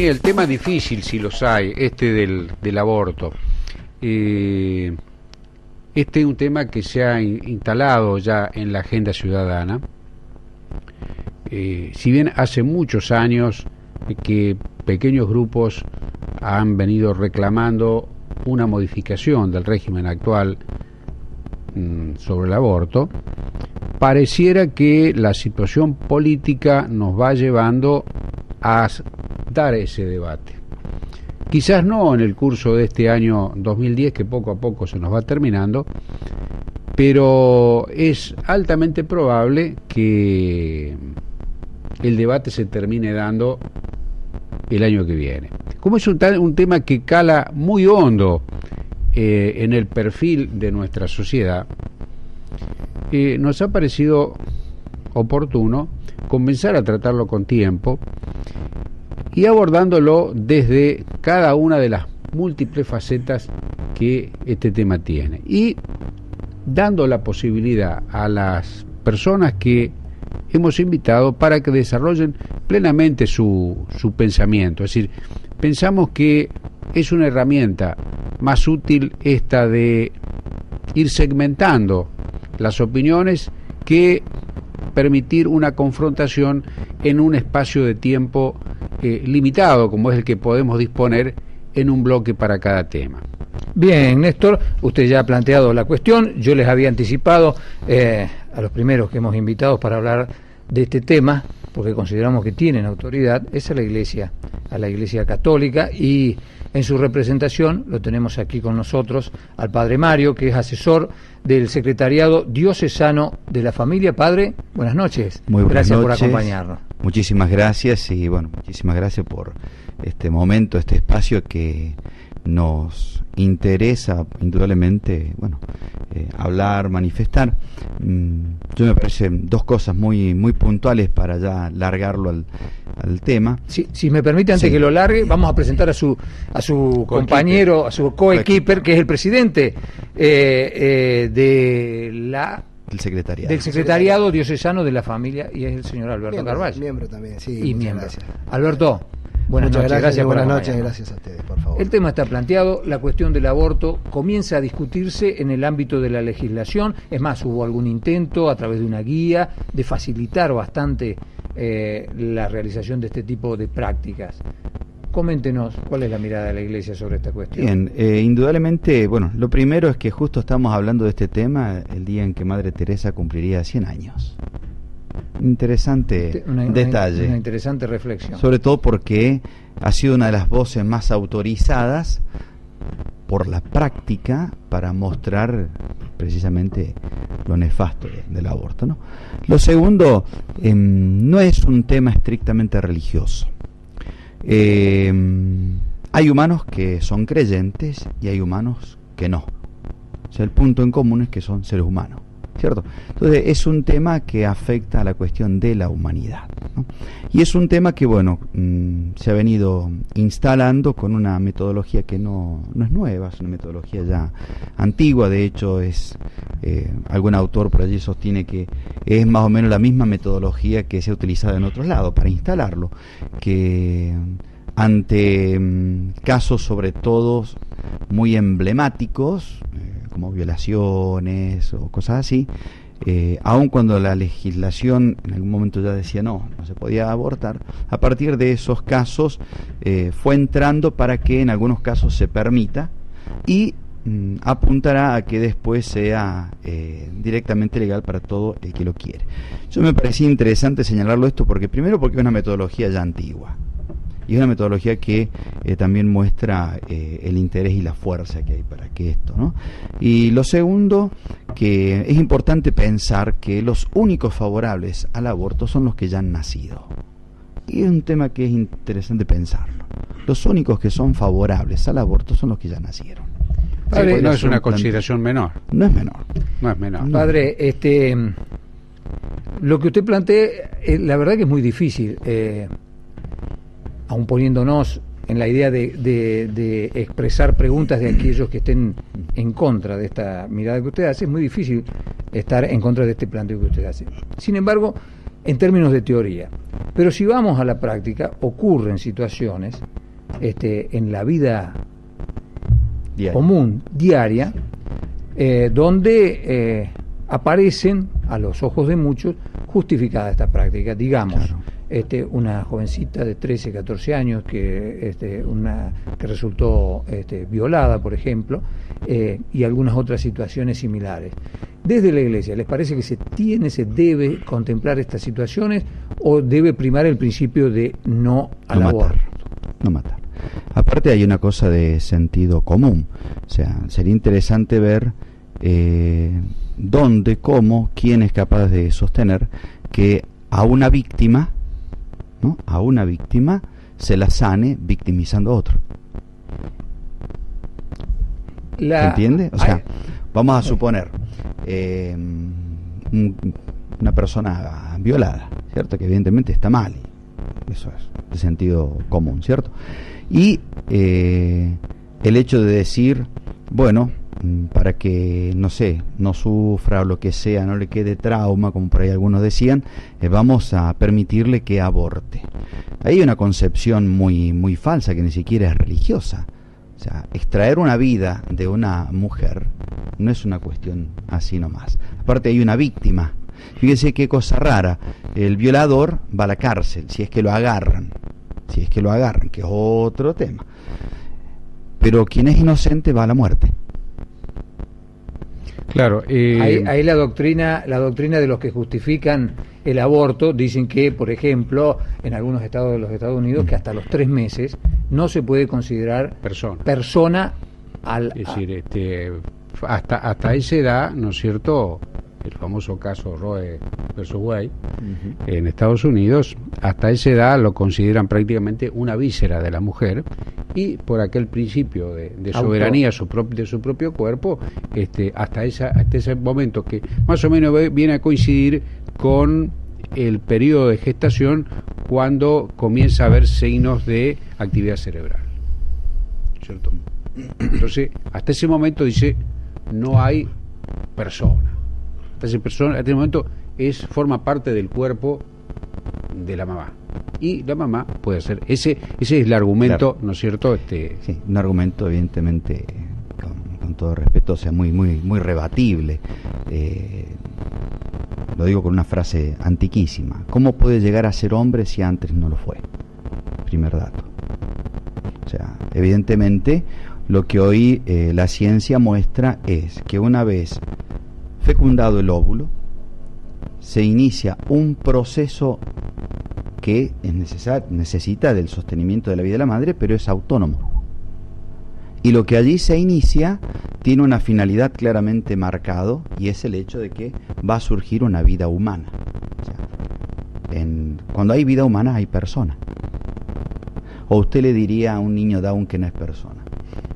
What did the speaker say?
Sí, el tema difícil, si los hay, del aborto. Este es un tema que se ha instalado ya en la agenda ciudadana. Si bien hace muchos años que pequeños grupos han venido reclamando una modificación del régimen actual sobre el aborto, pareciera que la situación política nos va llevando a dar ese debate. Quizás no en el curso de este año 2010, que poco a poco se nos va terminando, pero es altamente probable que el debate se termine dando el año que viene. Como es un tema que cala muy hondo en el perfil de nuestra sociedad, nos ha parecido oportuno comenzar a tratarlo con tiempo y abordándolo desde cada una de las múltiples facetas que este tema tiene, y dando la posibilidad a las personas que hemos invitado para que desarrollen plenamente su pensamiento. Es decir, pensamos que es una herramienta más útil esta de ir segmentando las opiniones que permitir una confrontación en un espacio de tiempo limitado, como es el que podemos disponer en un bloque para cada tema. Bien, Néstor, usted ya ha planteado la cuestión. Yo les había anticipado a los primeros que hemos invitado para hablar de este tema, porque consideramos que tienen autoridad, es a la Iglesia Católica, y en su representación lo tenemos aquí con nosotros al Padre Mario, que es asesor del Secretariado Diocesano de la Familia. Padre, buenas noches. Muy buenas gracias noches. Por acompañarnos. Muchísimas gracias, y bueno, muchísimas gracias por este momento, este espacio que nos interesa indudablemente, hablar, manifestar. Yo me parecen dos cosas muy puntuales para ya largarlo al tema. Si me permite, antes que lo largue, vamos a presentar a su compañero, a su coequiper, que es el presidente del Secretariado Diocesano de la Familia, y es el señor Alberto Carvalho. Miembro también, sí. Y miembro. Gracias. Alberto, buenas noches. Buenas noches, gracias a ustedes, por favor. El tema está planteado, la cuestión del aborto comienza a discutirse en el ámbito de la legislación. Es más, hubo algún intento a través de una guía de facilitar bastante la realización de este tipo de prácticas. Coméntenos cuál es la mirada de la Iglesia sobre esta cuestión. Bien, indudablemente, lo primero es que justo estamos hablando de este tema el día en que Madre Teresa cumpliría 100 años. Interesante detalle. Una interesante reflexión. Sobre todo porque ha sido una de las voces más autorizadas por la práctica para mostrar precisamente lo nefasto del aborto, ¿no? Lo segundo, no es un tema estrictamente religioso. Hay humanos que son creyentes y hay humanos que no. O sea, el punto en común es que son seres humanos, ¿cierto? Entonces es un tema que afecta a la cuestión de la humanidad, ¿no? Y es un tema que, se ha venido instalando con una metodología que no es nueva, es una metodología ya antigua. De hecho, algún autor por allí sostiene que es más o menos la misma metodología que se ha utilizado en otros lados para instalarlo, que ante casos sobre todo muy emblemáticos, como violaciones o cosas así, aun cuando la legislación en algún momento ya decía no se podía abortar, a partir de esos casos fue entrando para que en algunos casos se permita, y apuntará a que después sea directamente legal para todo el que lo quiere. Yo me parecía interesante señalarlo esto porque primero porque es una metodología ya antigua, y es una metodología que también muestra el interés y la fuerza que hay para que esto, ¿no? Y lo segundo, que es importante pensar que los únicos favorables al aborto son los que ya han nacido. Y es un tema que es interesante pensarlo. Los únicos que son favorables al aborto son los que ya nacieron. Padre, no es una consideración menor. No es menor. No es menor. Padre, lo que usted plantea, la verdad que es muy difícil, aun poniéndonos en la idea de expresar preguntas de aquellos que estén en contra de esta mirada que usted hace. Es muy difícil estar en contra de este planteo que usted hace. Sin embargo, en términos de teoría. Pero si vamos a la práctica, ocurren situaciones en la vida común, diaria, donde aparecen, a los ojos de muchos, justificada esta práctica. Digamos, claro, una jovencita de 13, 14 años que resultó violada, por ejemplo, y algunas otras situaciones similares. Desde la Iglesia, ¿les parece que se debe contemplar estas situaciones o debe primar el principio de no al aborto? No matar. Aparte hay una cosa de sentido común, o sea, sería interesante ver dónde, cómo, quién es capaz de sostener que a una víctima, ¿no?, a una víctima se la sane victimizando a otro. ¿Se entiende? O sea, vamos a suponer una persona violada, ¿cierto? Que evidentemente está mal, eso es de sentido común, ¿cierto? Y el hecho de decir, bueno, para que, no sé, no sufra o lo que sea, no le quede trauma, como por ahí algunos decían, vamos a permitirle que aborte. Hay una concepción muy, muy falsa, que ni siquiera es religiosa. O sea, extraer una vida de una mujer no es una cuestión así nomás. Aparte hay una víctima. Fíjense qué cosa rara. El violador va a la cárcel, si es que lo agarran. Si es que lo agarran, que es otro tema. Pero quien es inocente va a la muerte. Claro. Ahí la doctrina de los que justifican el aborto dicen que, por ejemplo, en algunos estados de los Estados Unidos, que hasta los 3 meses no se puede considerar persona es decir, hasta esa edad, ¿no es cierto? El famoso caso Roe versus Wade, en Estados Unidos, hasta esa edad lo consideran prácticamente una víscera de la mujer, y por aquel principio de soberanía de su propio cuerpo, hasta ese momento, que más o menos viene a coincidir con el periodo de gestación, cuando comienza a haber signos de actividad cerebral, ¿cierto? Entonces, hasta ese momento dice, no hay persona. Hasta ese momento forma parte del cuerpo de la mamá. Y la mamá puede ser, ese es el argumento, claro, ¿no es cierto? Sí, un argumento evidentemente, con todo respeto, o sea, muy, muy, muy rebatible. Lo digo con una frase antiquísima. ¿Cómo puede llegar a ser hombre si antes no lo fue? Primer dato. O sea, evidentemente, lo que hoy la ciencia muestra es que una vez fecundado el óvulo, se inicia un proceso que necesita del sostenimiento de la vida de la madre, pero es autónomo. Y lo que allí se inicia tiene una finalidad claramente marcado, y es el hecho de que va a surgir una vida humana. O sea, cuando hay vida humana hay persona. O usted le diría a un niño Down que no es persona.